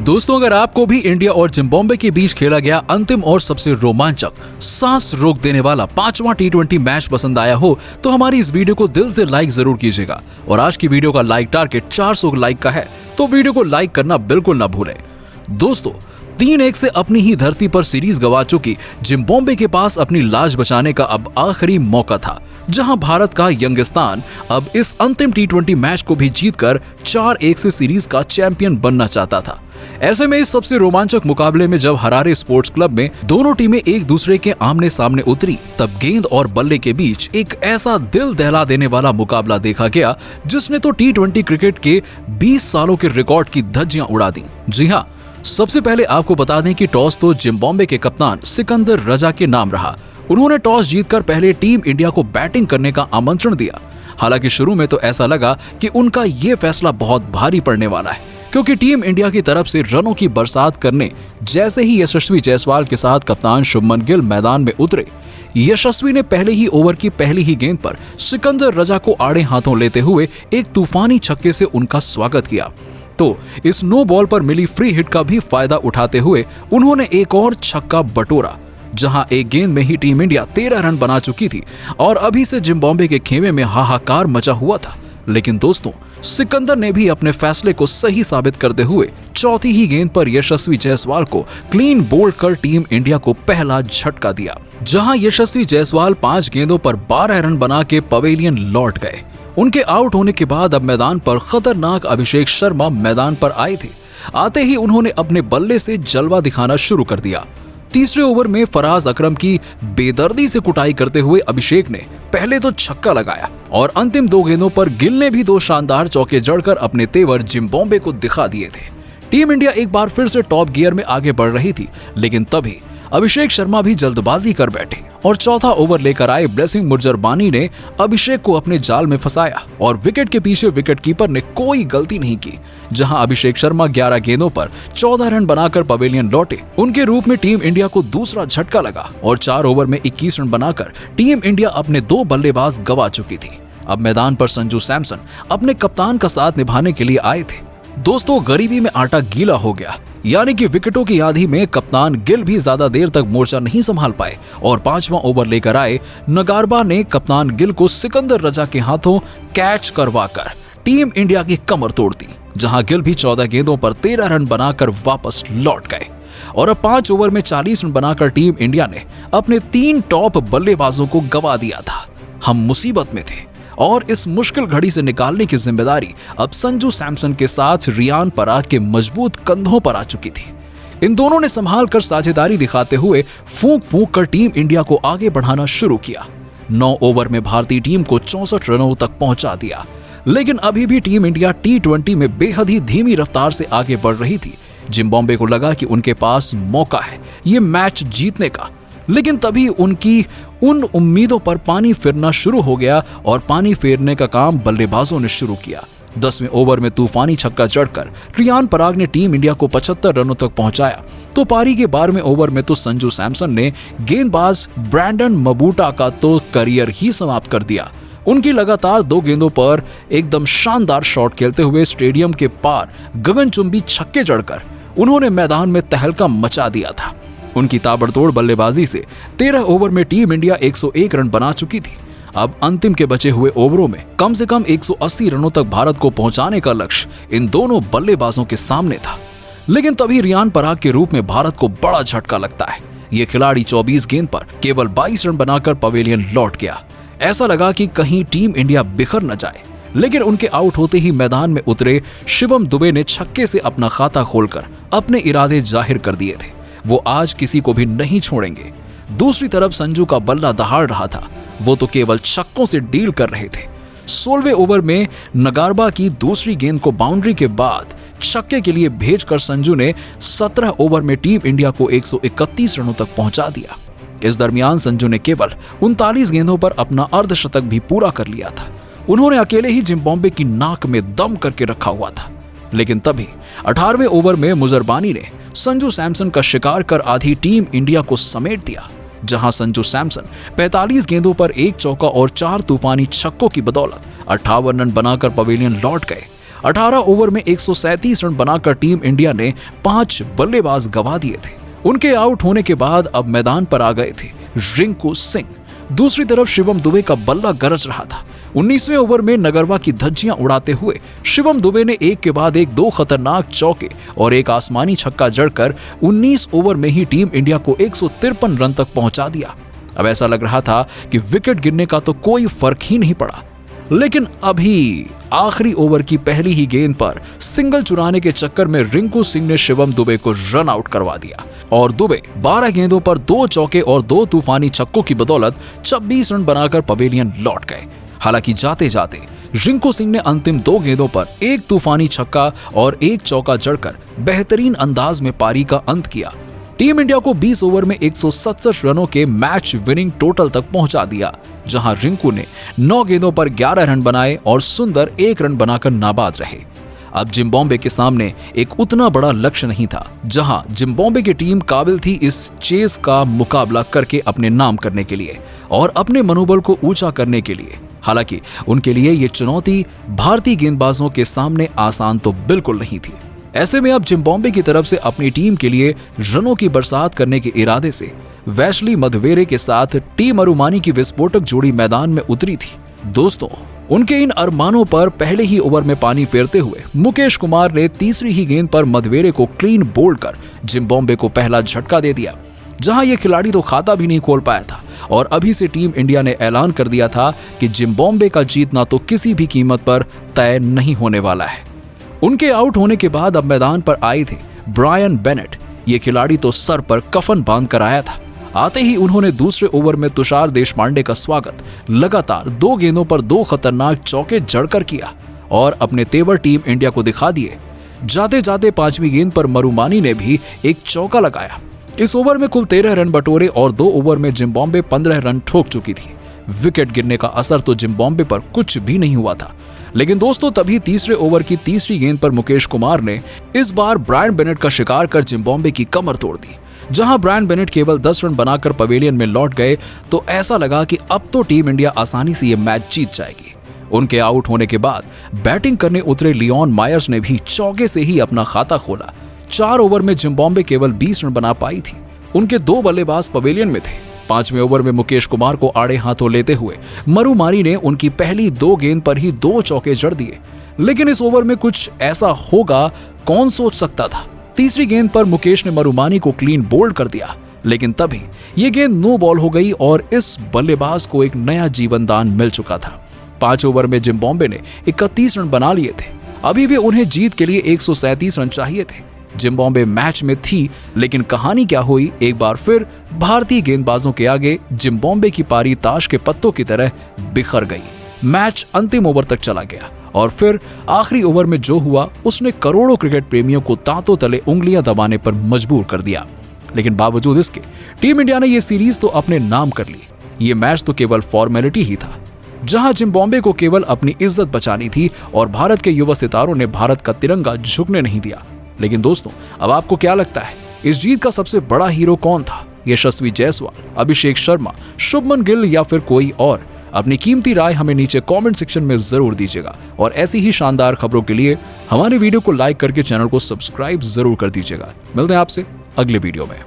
दोस्तों, अगर आपको भी इंडिया और जिम्बाब्वे के बीच खेला गया अंतिम और सबसे रोमांचक, सांस रोक देने वाला 5वां T20 मैच पसंद आया हो तो हमारी इस वीडियो को दिल से लाइक जरूर कीजिएगा। और आज की वीडियो का लाइक टारगेट 400 लाइक का है, तो वीडियो को लाइक करना बिल्कुल ना भूलें। दोस्तों, 3-1 से अपनी ही धरती पर सीरीज गंवा चुकी जिम्बाब्वे के पास अपनी लाज बचाने का अब आखिरी मौका था, जहां भारत का यंगिस्तान अब इस अंतिम T20 मैच को भी जीतकर 4-1 से सीरीज का चैंपियन बनना चाहता था। ऐसे में इस सबसे रोमांचक मुकाबले में जब हरारे स्पोर्ट्स क्लब में दोनों टीमें एक दूसरे के आमने सामने उतरी, तब गेंद और बल्ले के बीच एक ऐसा दिल दहला देने वाला मुकाबला देखा गया जिसने तो T20 क्रिकेट के 20 सालों के रिकॉर्ड की धज्जियां उड़ा दी। जी हाँ, सबसे पहले आपको बता दें कि टॉस तो जिम्बाब्वे के कप्तान सिकंदर रजा के नाम रहा। उन्होंने टॉस जीतकर पहले टीम इंडिया को बैटिंग करने का आमंत्रण दिया। हालांकि शुरू में तो ऐसा लगा कि उनका ये फैसला बहुत भारी पड़ने वाला है, क्योंकि टीम इंडिया की तरफ से रनों की बरसात करने जैसे ही यशस्वी जायसवाल के साथ कप्तान शुभमन गिल मैदान में उतरे, यशस्वी ने पहले ही ओवर की पहली ही गेंद पर सिकंदर रजा को आड़े हाथों लेते हुए एक तूफानी छक्के से उनका स्वागत किया। तो इस नो बॉल पर मिली फ्री हिट का भी फायदा उठाते हुए उन्होंने एक और छक्का बटोरा, जहां एक गेंद में ही टीम इंडिया 13 रन बना चुकी थी और अभी से जिम्बाब्वे के खेमे में हाहाकार मचा हुआ था। लेकिन दोस्तों, सिकंदर ने भी अपने फैसले को सही साबित करते हुए चौथी ही गेंद पर यशस्वी जायसवाल को क्लीन बोल्ड कर टीम इंडिया को पहला झटका दिया, जहां यशस्वी जायसवाल 5 गेंदों पर 12 रन बना के पवेलियन लौट गए। उनके आउट होने के बाद अब मैदान पर खतरनाक अभिषेक शर्मा मैदान पर आए थे। आते ही उन्होंने अपने बल्ले से जलवा दिखाना शुरू कर दिया। तीसरे ओवर में फराज अकरम की बेदर्दी से कुटाई करते हुए अभिषेक ने पहले तो छक्का लगाया और अंतिम 2 गेंदों पर गिल ने भी 2 शानदार चौके जड़कर अपने तेवर जिम्बाब्वे को दिखा दिए थे। टीम इंडिया एक बार फिर से टॉप गियर में आगे बढ़ रही थी, लेकिन तभी अभिषेक शर्मा भी जल्दबाजी कर बैठे और चौथा ओवर लेकर आए ब्लेसिंग मुजरबानी ने अभिषेक को अपने जाल में फंसाया और विकेट के पीछे विकेटकीपर ने कोई गलती नहीं की। जहां अभिषेक शर्मा 11 गेंदों पर 14 रन बनाकर पवेलियन लौटे, उनके रूप में टीम इंडिया को दूसरा झटका लगा और 4 ओवर में 21 रन बनाकर टीम इंडिया अपने 2 बल्लेबाज गंवा चुकी थी। अब मैदान पर संजू सैमसन अपने कप्तान का साथ निभाने के लिए आए थे। दोस्तों, गरीबी में आटा गीला हो गया, यानी कि विकेटों की आंधी में कप्तान गिल भी ज्यादा देर तक मोर्चा नहीं संभाल पाए और 5वां ओवर लेकर आए नगारबा ने कप्तान गिल को सिकंदर रजा के हाथों कैच करवाकर टीम इंडिया की कमर तोड़ दी, जहां गिल भी 14 गेंदों पर 13 रन बनाकर वापस लौट गए और अब 5 ओवर में 40 रन बनाकर टीम इंडिया ने अपने 3 टॉप बल्लेबाजों को गंवा दिया था। हम मुसीबत में थे और इस मुश्किल घड़ी से निकालने की जिम्मेदारी अब संजू सैमसन के साथ रियान पराग के मजबूत कंधों पर आ चुकी थी। इन दोनों ने संभाल कर साझेदारी दिखाते हुए फूंक फूंक कर टीम इंडिया को आगे बढ़ाना शुरू किया। 9 ओवर में भारतीय टीम को 64 रनों तक पहुंचा दिया, लेकिन अभी भी टीम इंडिया T20 में बेहद ही धीमी रफ्तार से आगे बढ़ रही थी। जिम्बाब्वे को लगा कि उनके पास मौका है ये मैच जीतने का, लेकिन तभी उनकी उन उम्मीदों पर पानी फिरना शुरू हो गया और पानी फेरने का काम बल्लेबाजों ने शुरू किया। 10वें ओवर में तूफानी छक्का जड़कर रियान पराग ने टीम इंडिया को 75 रनों तक पहुंचाया। तो पारी के 12वें ओवर में तो संजू सैमसन ने गेंदबाज ब्रैंडन मबूटा का तो करियर ही समाप्त कर दिया। उनकी लगातार 2 गेंदों पर एकदम शानदार शॉट खेलते हुए स्टेडियम के पार गगनचुंबी छक्के जड़कर उन्होंने मैदान में तहलका मचा दिया था। उनकी ताबड़तोड़ बल्लेबाजी से 13 ओवर में टीम इंडिया 101 रन बना चुकी थी। अब अंतिम के बचे हुए ओवरों में कम से कम 180 रनों तक भारत को पहुंचाने का लक्ष्य इन दोनों बल्लेबाजों के सामने था। लेकिन तभी रियान पराग के रूप में भारत को बड़ा झटका लगता है। ये खिलाड़ी 24 गेंद पर केवल 22 रन बनाकर पवेलियन लौट गया। ऐसा लगा कि कहीं टीम इंडिया बिखर न जाए, लेकिन उनके आउट होते ही मैदान में उतरे शिवम दुबे ने छक्के से अपना खाता खोलकर अपने इरादे जाहिर कर दिए थे। वो आज किसी को भी नहीं छोड़ेंगे। दूसरी तरफ संजू का बल्ला दहाड़ रहा था, वो तो केवल छक्कों से डील कर रहे थे। 16वें ओवर में नगारबा की दूसरी गेंद को बाउंड्री के बाद छक्के के लिए भेजकर संजू ने 17 ओवर में टीम इंडिया को 131 रनों तक पहुंचा दिया। इस दरमियान संजू ने केवल 39 गेंदों पर अपना अर्धशतक भी पूरा कर लिया था। उन्होंने अकेले ही जिम्बाब्वे की नाक में दम करके रखा हुआ था। लेकिन तभी 18वें ओवर में मुजरबानी ने संजू सैमसन का शिकार कर आधी टीम इंडिया को समेट दिया, जहां संजू सैमसन 45 गेंदों पर 1 चौका और 4 तूफानी छक्कों की बदौलत 58 रन बनाकर पवेलियन लौट गए 18 ओवर में 137 रन बनाकर टीम इंडिया ने 5 बल्लेबाज गंवा दिए थे। उनके आउट होने के बाद अब मैदान पर आ गए थे रिंकू सिंह। दूसरी तरफ शिवम दुबे का बल्ला गरज रहा था। 19वें ओवर में नगरवा की धज्जियां उड़ाते हुए शिवम दुबे ने एक के बाद एक 2 खतरनाक चौके और एक आसमानी छक्का जड़कर 19 ओवर में ही टीम इंडिया को 153 रन तक पहुंचा दिया। अब ऐसा लग रहा था कि विकेट गिरने का तो कोई फर्क ही नहीं पड़ा, लेकिन अभी आखिरी ओवर की पहली ही गेंद पर सिंगल चुराने के चक्कर में रिंकू सिंह ने शिवम दुबे को रन आउट करवा दिया और दुबे 12 गेंदों पर 2 चौके और 2 तूफानी छक्कों की बदौलत 26 रन बनाकर पवेलियन लौट गए। हालांकि जाते जाते रिंकू सिंह ने अंतिम 2 गेंदों पर 1 तूफानी छक्का और 1 चौका जड़कर बेहतरीन अंदाज में पारी का अंत किया। टीम इंडिया को 20 ओवर में 167 रनों के मैच विनिंग टोटल तक पहुंचा दिया, जहां रिंकू ने 9 गेंदों पर 11 रन बनाए और सुंदर 1 रन बनाकर नाबाद रहे। अब जिम्बाब्वे के सामने एक उतना बड़ा लक्ष्य नहीं था, जहां जिम्बाब्वे की टीम काबिल थी इस चेस का मुकाबला करके अपने नाम करने के लिए और अपने मनोबल को ऊंचा करने के लिए। हालांकि उनके लिए ये चुनौती भारतीय गेंदबाजों के सामने आसान तो बिल्कुल नहीं थी। ऐसे में अब जिम्बाब्वे की तरफ से अपनी टीम के लिए रनों की बरसात करने के इरादे से वैशली मधवेरे के साथ टी मरुमानी की विस्फोटक जोड़ी मैदान में उतरी थी। दोस्तों, उनके इन अरमानों पर पहले ही ओवर में पानी फेरते हुए मुकेश कुमार ने तीसरी ही गेंद पर मधवेरे को क्लीन बोल्ड कर जिम्बाब्वे को पहला झटका दे दिया, जहां यह खिलाड़ी तो खाता भी नहीं खोल पाया था और अभी से टीम इंडिया ने ऐलान कर दिया था कि जिम्बाब्वे का जीतना तो किसी भी कीमत पर तय नहीं होने वाला है। उनके आउट होने के बाद अब मैदान पर आए थे ब्रायन बेनेट। ये खिलाड़ी तो सर पर कफन बांध कर आया था। आते ही उन्होंने दूसरे ओवर में तुषार देशपांडे का स्वागत लगातार 2 गेंदों पर 2 खतरनाक चौके जड़कर किया और अपने तेवर टीम इंडिया को दिखा दिए। जाते जाते 5वीं गेंद पर मरुमानी ने भी एक चौका लगाया। इस ओवर में कुल 13 रन बटोरे और 2 ओवर में जिम्बाब्वे 15 रन ठोक चुकी थी। विकेट गिरने का असर तो जिम्बाब्वे पर कुछ भी नहीं हुआ था। लेकिन दोस्तों, तभी तीसरे ओवर की तीसरी गेंद पर मुकेश कुमार ने इस बार ब्रायन बेनेट का शिकार कर जिम्बाब्वे की कमर तोड़ दी। जहां ब्रायन बेनेट केवल 10 रन बनाकर पवेलियन में लौट गए तो ऐसा लगा कि अब तो टीम इंडिया आसानी से ये मैच जीत जाएगी। उनके आउट होने के बाद बैटिंग करने उतरे लियोन मायर्स ने भी चौके से ही अपना खाता खोला। 4 ओवर में जिम्बाब्वे केवल 20 रन बना पाई थी। उनके 2 बल्लेबाज पवेलियन में थे। 5वें ओवर में मुकेश कुमार को आड़े हाथों लेते हुए मरुमानी ने उनकी पहली 2 गेंद पर ही 2 चौके जड़ दिए। लेकिन इस ओवर में कुछ ऐसा होगा कौन सोच सकता था। तीसरी गेंद पर मुकेश ने मरुमानी को क्लीन बोल्ड कर दिया, लेकिन तभी ये गेंद नो बॉल हो गई और इस बल्लेबाज को एक नया जीवन दान मिल चुका था। 5 ओवर में जिम्बाब्वे ने 31 रन बना लिए थे। अभी भी उन्हें जीत के लिए 137 रन चाहिए थे। जिम्बाब्वे मैच में थी, लेकिन कहानी क्या हुई, एक बार फिर भारतीय गेंदबाजों के आगे जिम्बाब्वे की पारी ताश के पत्तों की तरह बिखर गई। मैच अंतिम ओवर तक चला गया और फिर आखिरी ओवर में जो हुआ उसने करोड़ों क्रिकेट प्रेमियों को दांतों तले उंगलियां दबाने पर मजबूर कर दिया। लेकिन बावजूद इसके टीम इंडिया ने यह सीरीज तो अपने नाम कर ली। ये मैच तो केवल फॉर्मेलिटी ही था, जहां जिम्बाब्वे को केवल अपनी इज्जत बचानी थी और भारत के युवा सितारों ने भारत का तिरंगा झुकने नहीं दिया। लेकिन दोस्तों, अब आपको क्या लगता है, इस जीत का सबसे बड़ा हीरो कौन था? यशस्वी जायसवाल, अभिषेक शर्मा, शुभमन गिल या फिर कोई और? अपनी कीमती राय हमें नीचे कमेंट सेक्शन में जरूर दीजिएगा और ऐसी ही शानदार खबरों के लिए हमारे वीडियो को लाइक करके चैनल को सब्सक्राइब जरूर कर दीजिएगा। मिलते हैं आपसे अगले वीडियो में।